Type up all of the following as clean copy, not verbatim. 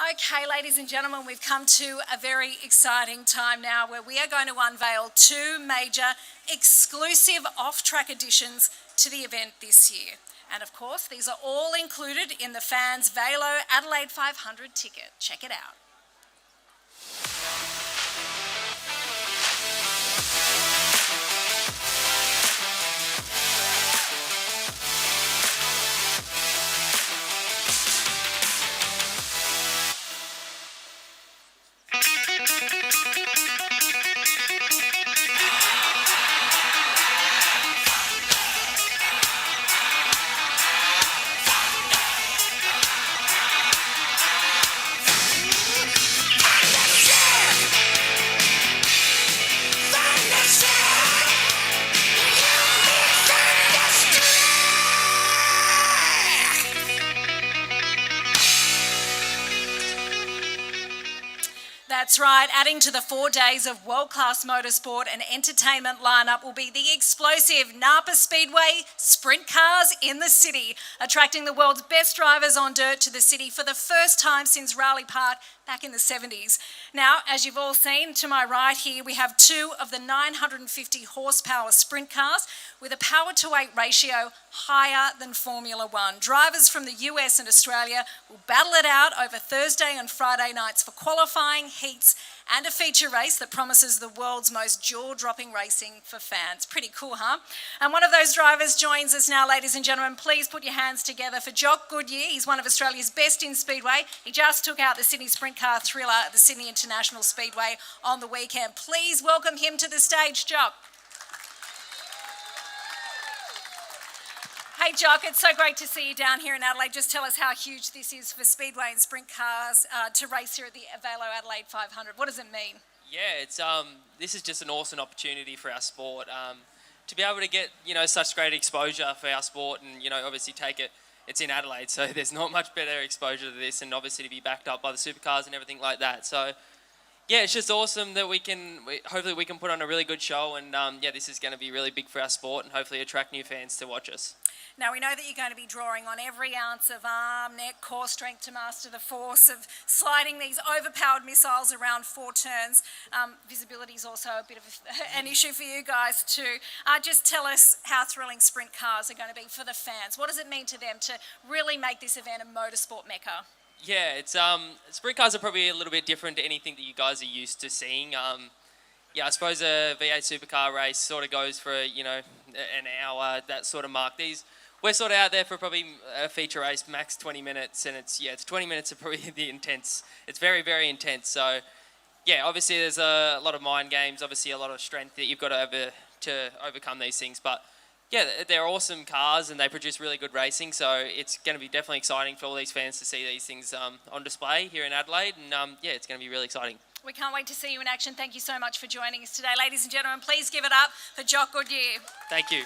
Okay, ladies and gentlemen, we've come to a very exciting time now where we are going to unveil two major exclusive off-track additions to the event this year. And of course, these are all included in the fans' VAILO Adelaide 500 ticket. Check it out. That's right, adding to the 4 days of world-class motorsport and entertainment lineup will be the explosive NAPA Speedway Sprintcars in the city, attracting the world's best drivers on dirt to the city for the first time since Raleigh Park back in the 70s. Now, as you've all seen, to my right here, we have two of the 950 horsepower sprint cars with a power-to-weight ratio higher than Formula One. Drivers from the US and Australia will battle it out over Thursday and Friday nights for qualifying, heats, and a feature race that promises the world's most jaw-dropping racing for fans. Pretty cool, huh? And one of those drivers joins us now, ladies and gentlemen. Please put your hands together for Jock Goodyear. He's one of Australia's best in Speedway. He just took out the Sydney Sprint Car Thriller at the Sydney International Speedway on the weekend. Please welcome him to the stage, Jock. Hey Jock, it's so great to see you down here in Adelaide. Just tell us how huge this is for Speedway and Sprint Cars to race here at the VAILO Adelaide 500. What does it mean? Yeah, this is just an awesome opportunity for our sport to be able to get such great exposure for our sport, and obviously it's in Adelaide, so there's not much better exposure to this, and obviously to be backed up by the supercars and everything like that. So yeah, it's just awesome that hopefully we can put on a really good show, and this is going to be really big for our sport and hopefully attract new fans to watch us. Now, we know that you're going to be drawing on every ounce of arm, neck, core strength to master the force of sliding these overpowered missiles around 4 turns. Visibility is also a bit of an issue for you guys too. Just tell us how thrilling sprint cars are going to be for the fans. What does it mean to them to really make this event a motorsport mecca? Yeah, sprint cars are probably a little bit different to anything that you guys are used to seeing. Yeah, I suppose a V8 supercar race sort of goes for an hour, that sort of mark. We're sort of out there for probably a feature race, max 20 minutes, and it's 20 minutes of probably the intense. It's very, very intense. So, yeah, obviously there's a lot of mind games, obviously a lot of strength that you've got to overcome these things. But, yeah, they're awesome cars and they produce really good racing. So it's going to be definitely exciting for all these fans to see these things on display here in Adelaide. And, it's going to be really exciting. We can't wait to see you in action. Thank you so much for joining us today. Ladies and gentlemen, please give it up for Jock Goodyear. Thank you.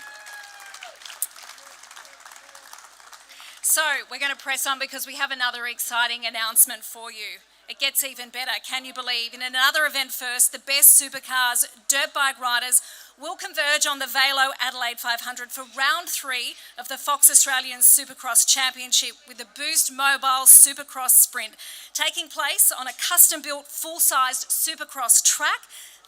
So we're going to press on because we have another exciting announcement for you. It gets even better, can you believe? In another event first, the best supercars dirt bike riders will converge on the VAILO Adelaide 500 for round 3 of the Australian Supercross Championship with the Boost Mobile Supercross Sprint, taking place on a custom-built full-sized supercross track.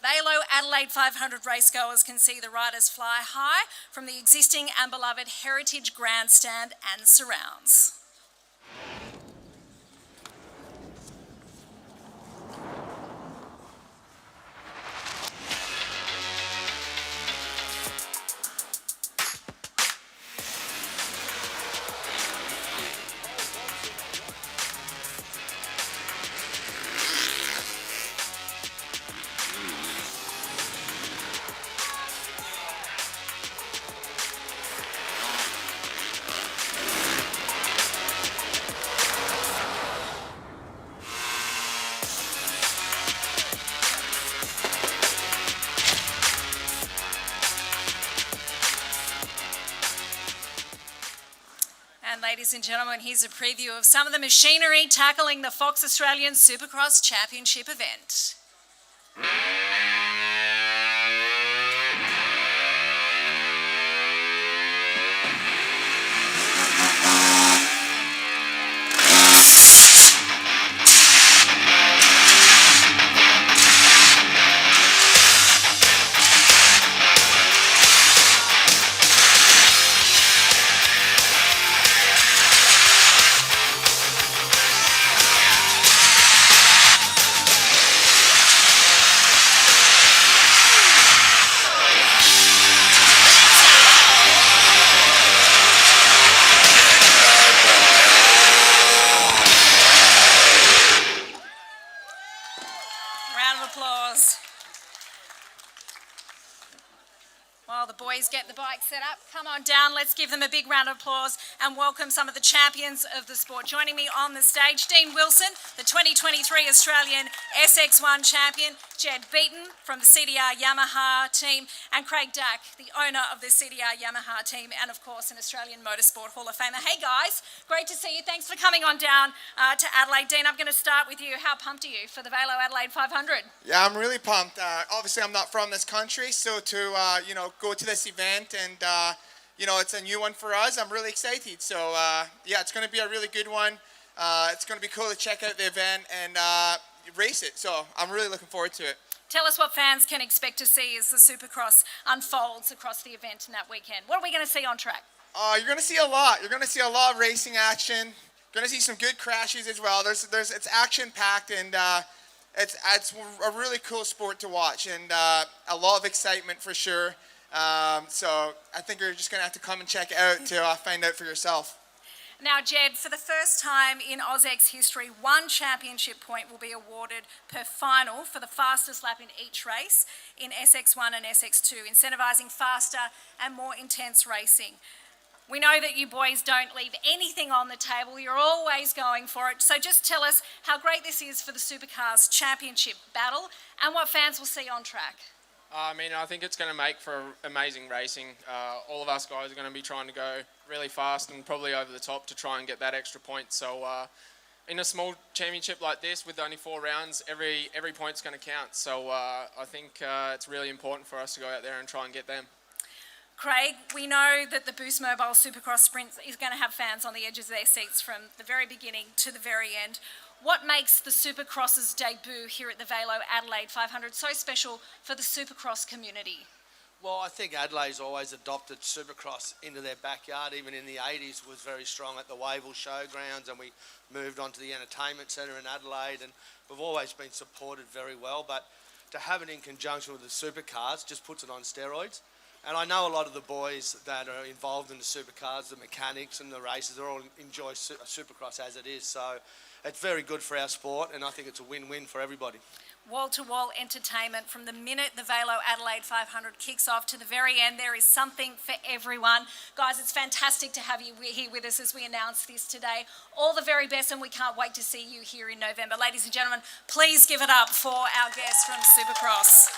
VAILO Adelaide 500 racegoers can see the riders fly high from the existing and beloved Heritage Grandstand and surrounds. Ladies and gentlemen, here's a preview of some of the machinery tackling the Australian Supercross Championship event. applause. While the boys get the bike set up, come on down, let's give them a big round of applause and welcome some of the champions of the sport. Joining me on the stage, Dean Wilson, the 2023 Australian SX1 champion, Jed Beaton from the CDR Yamaha team, and Craig Dack, the owner of the CDR Yamaha team, and of course an Australian Motorsport Hall of Famer. Hey guys, great to see you. Thanks for coming on down to Adelaide. Dean, I'm going to start with you. How pumped are you for the VAILO Adelaide 500? Yeah, I'm really pumped. Obviously, I'm not from this country, so to go to this event and it's a new one for us. I'm really excited. So yeah, it's going to be a really good one. It's going to be cool to check out the event and race it. So I'm really looking forward to it. Tell us what fans can expect to see as the Supercross unfolds across the event in that weekend. What are we going to see on track? You're going to see a lot. You're going to see a lot of racing action. You're going to see some good crashes as well. It's action packed and it's a really cool sport to watch and a lot of excitement for sure. So I think you're just going to have to come and check it out to find out for yourself. Now, Jed, for the first time in AUS-X history, one championship point will be awarded per final for the fastest lap in each race in SX1 and SX2, incentivising faster and more intense racing. We know that you boys don't leave anything on the table. You're always going for it. So just tell us how great this is for the Supercars Championship battle and what fans will see on track. I think it's going to make for amazing racing. All of us guys are going to be trying to go really fast and probably over the top to try and get that extra point. So in a small championship like this with only 4 rounds, every point's going to count. So I think it's really important for us to go out there and try and get them. Craig, we know that the Boost Mobile Supercross Sprint is going to have fans on the edges of their seats from the very beginning to the very end. What makes the Supercross's debut here at the VAILO Adelaide 500 so special for the Supercross community? Well, I think Adelaide's always adopted Supercross into their backyard. Even in the 80s was very strong at the Wavell Showgrounds, and we moved on to the Entertainment Centre in Adelaide, and we've always been supported very well. But to have it in conjunction with the Supercars just puts it on steroids. And I know a lot of the boys that are involved in the Supercars, the mechanics and the races, they all enjoy Supercross as it is. So it's very good for our sport, and I think it's a win-win for everybody. Wall-to-wall entertainment from the minute the VAILO Adelaide 500 kicks off to the very end. There is something for everyone. Guys, it's fantastic to have you here with us as we announce this today. All the very best, and we can't wait to see you here in November. Ladies and gentlemen, please give it up for our guests from Supercross.